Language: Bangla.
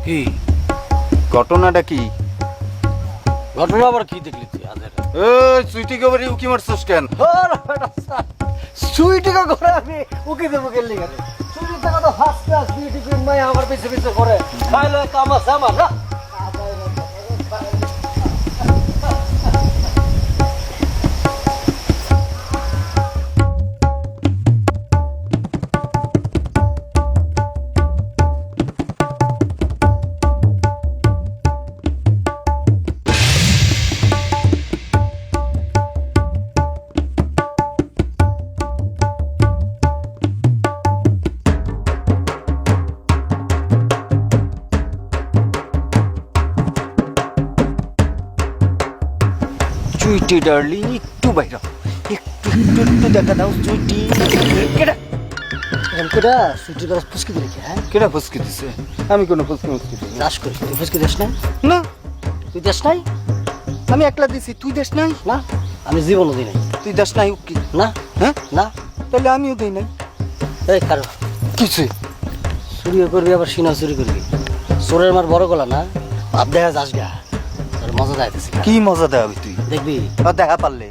কি ঘটনাটা কি? ঘটনা আবার কি দেখলি তুই আজ? এই সুইটি গোবরি উকি মারছস কেন? সুইটিকে করে আমি উকি দেবো গেলি গেলে সুইটির টাকা তো ফার্স্ট ক্লাস বিউটি কুইন মাই আমার পিছে পিছে করে খাইলে কাম আছে আমার না। সুইটি ডার্লিং একটু বাইরে একটু একটু একটু দেখা দাও সুইটি। কেডা কেটা সুইটির কথা ফুসকি দিলি কি? হ্যাঁ কেডা ফুসকি দিছে? আমি কোনো ফুসকি মুসকি দিই না। দাস করি তুই ফুসকি দিস নাই? না তুই দেশ নাই? আমি একলা দিছি, তুই দেশ নাই? না আমি জীবনও দিই নাই। তুই দেশ নাই উকি? না হ্যাঁ না তাহলে আমিও দেই নাই। এই কারো কিছু চুরিও করবি আবার সিনা চুরি করবি। চোরের মার বড় গলা না, ভাব দেখা যাস গা, তোর মজা যাইতেছে কি মজা দেখাবি তুই? দেখবি। দেখা পারলে